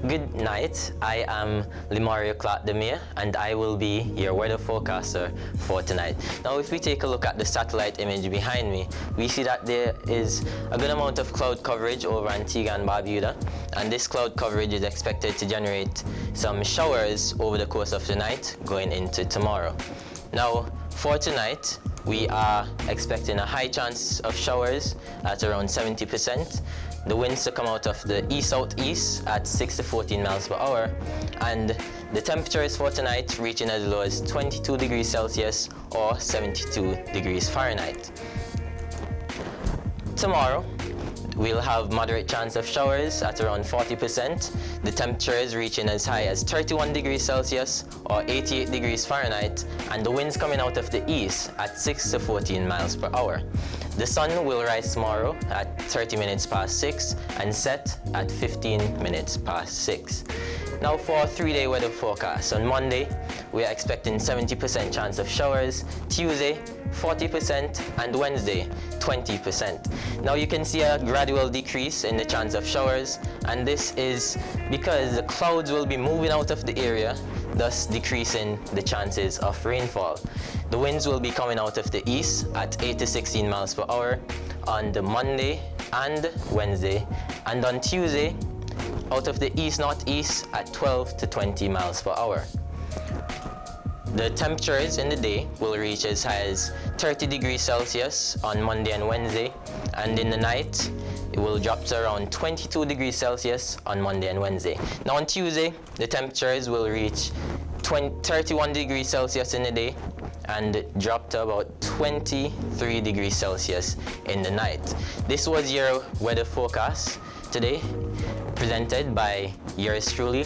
Good night, I am Clark and I will be your weather forecaster for tonight. Now if we take a look at the satellite image behind me, we see that there is a good amount of cloud coverage over Antigua and Barbuda, and this cloud coverage is expected to generate some showers over the course of the night going into tomorrow. Now for tonight, we are expecting a high chance of showers at around 70%. The winds to come out of the east-southeast at 6 to 14 miles per hour, and the temperatures for tonight reaching as low as 22 degrees Celsius or 72 degrees Fahrenheit. Tomorrow, we'll have moderate chance of showers at around 40%. The temperatures reaching as high as 31 degrees Celsius or 88 degrees Fahrenheit, and the winds coming out of the east at 6 to 14 miles per hour. The sun will rise tomorrow at 30 minutes past 6 and set at 15 minutes past 6. Now for our 3-day weather forecast. On Monday, we are expecting 70% chance of showers, Tuesday 40%, and Wednesday 20%. Now you can see a gradual decrease in the chance of showers, and this is because the clouds will be moving out of the area, thus decreasing the chances of rainfall. The winds will be coming out of the east at 8 to 16 miles per hour on the Monday and Wednesday, and on Tuesday out of the east-northeast at 12 to 20 miles per hour. The temperatures in the day will reach as high as 30 degrees Celsius on Monday and Wednesday, and in the night it will drop to around 22 degrees Celsius on Monday and Wednesday. Now on Tuesday, the temperatures will reach 31 degrees Celsius in the day and drop to about 23 degrees Celsius in the night. This was your weather forecast today, presented by yours truly,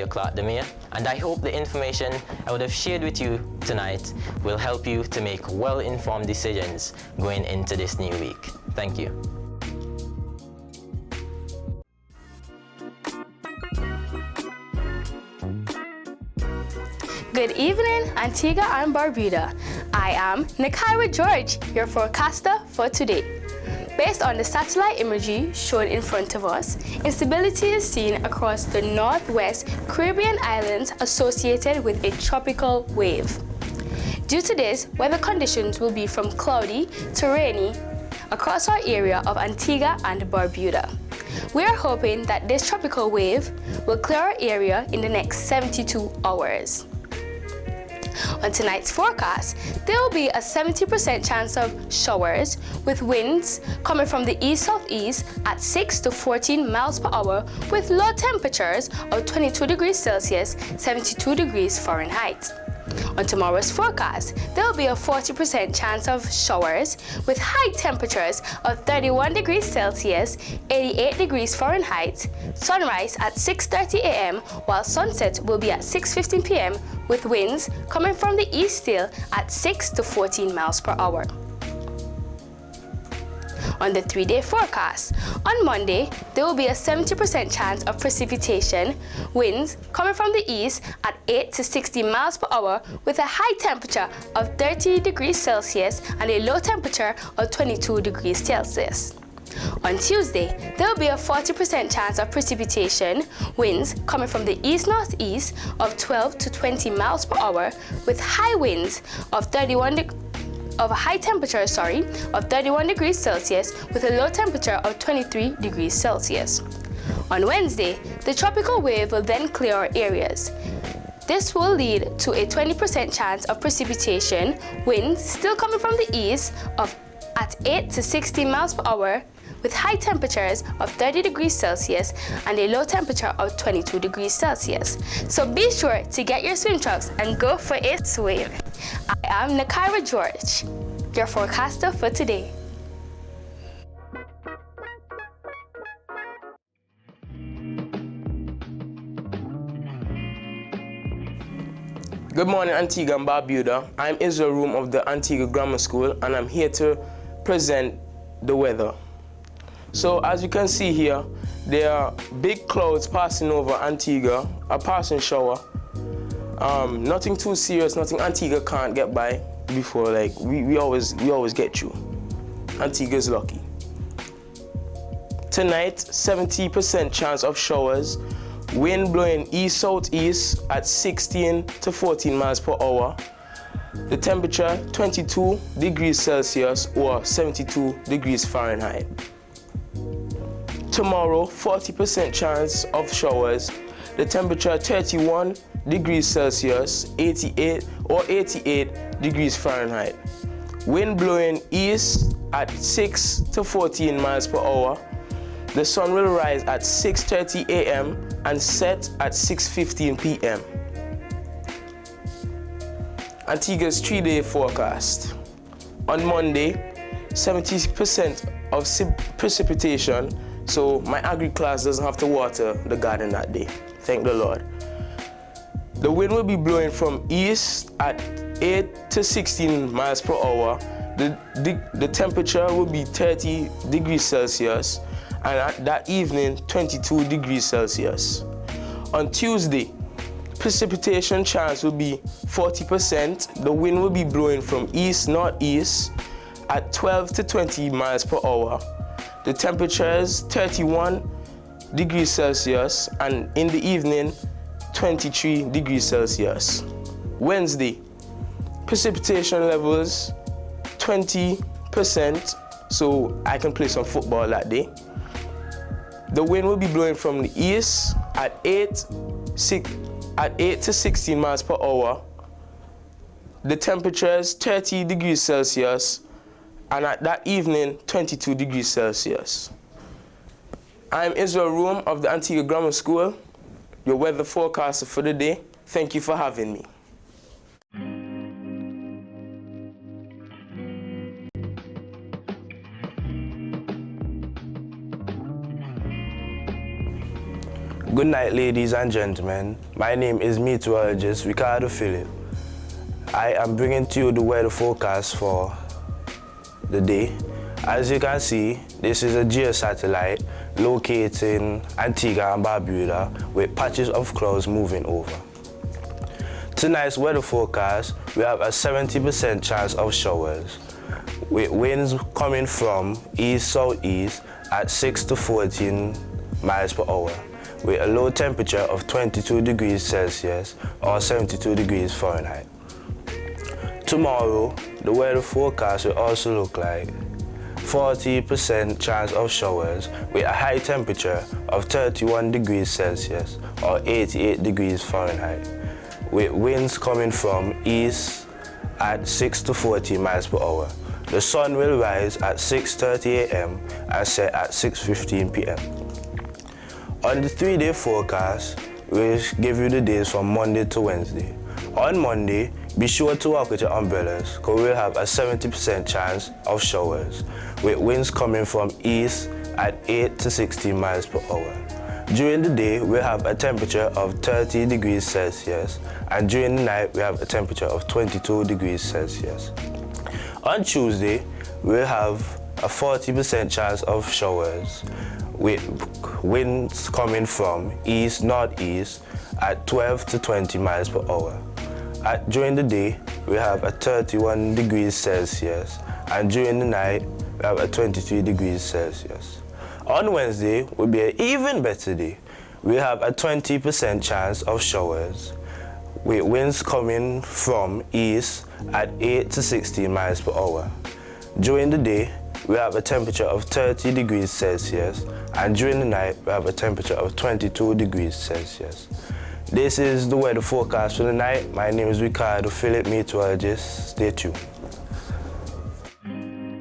Clark, and I hope the information I would have shared with you tonight will help you to make well-informed decisions going into this new week. Thank you. Good evening, Antigua and Barbuda. I am Nakaira George, your forecaster for today. Based on the satellite imagery shown in front of us, instability is seen across the northwest Caribbean islands associated with a tropical wave. Due to this, weather conditions will be from cloudy to rainy across our area of Antigua and Barbuda. We are hoping that this tropical wave will clear our area in the next 72 hours. On tonight's forecast, there will be a 70% chance of showers with winds coming from the east-southeast at 6 to 14 miles per hour with low temperatures of 22 degrees Celsius, 72 degrees Fahrenheit. On tomorrow's forecast, there will be a 40% chance of showers with high temperatures of 31 degrees Celsius, 88 degrees Fahrenheit, sunrise at 6:30 a.m. while sunset will be at 6:15 p.m. with winds coming from the east still at 6 to 14 miles per hour. On the 3-day forecast, on Monday, there will be a 70% chance of precipitation, winds coming from the east at 8 to 60 miles per hour with a high temperature of 30 degrees Celsius and a low temperature of 22 degrees Celsius. On Tuesday, there will be a 40% chance of precipitation, winds coming from the east-northeast of 12 to 20 miles per hour with high winds of a high temperature of 31 degrees Celsius with a low temperature of 23 degrees Celsius. On Wednesday, the tropical wave will then clear our areas. This will lead to a 20% chance of precipitation, winds still coming from the east at 8 to 60 miles per hour with high temperatures of 30 degrees Celsius and a low temperature of 22 degrees Celsius. So be sure to get your swim trunks and go for a swim. I am Nakaira George, your forecaster for today. Good morning, Antigua and Barbuda. I'm Israel Room of the Antigua Grammar School, and I'm here to present the weather. So as you can see here, there are big clouds passing over Antigua, a passing shower. Nothing too serious, nothing Antigua can't get by. before, like we always get you. Antigua's lucky. Tonight, 70% chance of showers. Wind blowing east-southeast at 16 to 14 miles per hour. The temperature 22 degrees Celsius or 72 degrees Fahrenheit. Tomorrow, 40% chance of showers. The temperature 31 degrees Celsius, 88 degrees Fahrenheit. Wind blowing east at 6 to 14 miles per hour. The sun will rise at 6:30 a.m. and set at 6:15 p.m. Antigua's 3-day forecast. On Monday, 70% of precipitation, so my agri class doesn't have to water the garden that day. Thank the Lord. The wind will be blowing from east at 8 to 16 miles per hour. The temperature will be 30 degrees Celsius, and at that evening, 22 degrees Celsius. On Tuesday, precipitation chance will be 40%. The wind will be blowing from east-northeast at 12 to 20 miles per hour. The temperature is 31 degrees Celsius, and in the evening, 23 degrees Celsius. Wednesday, precipitation levels 20%, so I can play some football that day. The wind will be blowing from the east at 8 to 16 miles per hour. The temperature is 30 degrees Celsius, and at that evening, 22 degrees Celsius. I'm Israel Room of the Antigua Grammar School, your weather forecaster for the day. Thank you for having me. Good night, ladies and gentlemen. My name is meteorologist Ricardo Philip. I am bringing to you the weather forecast for the day. As you can see, this is a geosatellite located in Antigua and Barbuda with patches of clouds moving over. Tonight's weather forecast, we have a 70% chance of showers with winds coming from east-southeast at 6 to 14 miles per hour, with a low temperature of 22 degrees Celsius or 72 degrees Fahrenheit. Tomorrow, the weather forecast will also look like 40% chance of showers with a high temperature of 31 degrees Celsius or 88 degrees Fahrenheit, with winds coming from east at 6 to 14 miles per hour. The sun will rise at 6:30 a.m. and set at 6:15 p.m. On the 3-day forecast, we'll give you the days from Monday to Wednesday. On Monday, be sure to walk with your umbrellas because we'll have a 70% chance of showers with winds coming from east at 8 to 16 miles per hour. During the day, we'll have a temperature of 30 degrees Celsius, and during the night, we have a temperature of 22 degrees Celsius. On Tuesday, we'll have a 40% chance of showers with winds coming from east-northeast at 12 to 20 miles per hour. During the day, we have a 31 degrees Celsius, and during the night, we have a 23 degrees Celsius. On Wednesday will be an even better day. We have a 20% chance of showers with winds coming from east at 8 to 16 miles per hour. During the day, we have a temperature of 30 degrees Celsius, and during the night, we have a temperature of 22 degrees Celsius. This is the weather forecast for the night. My name is Ricardo Philip, meteorologist. Stay tuned.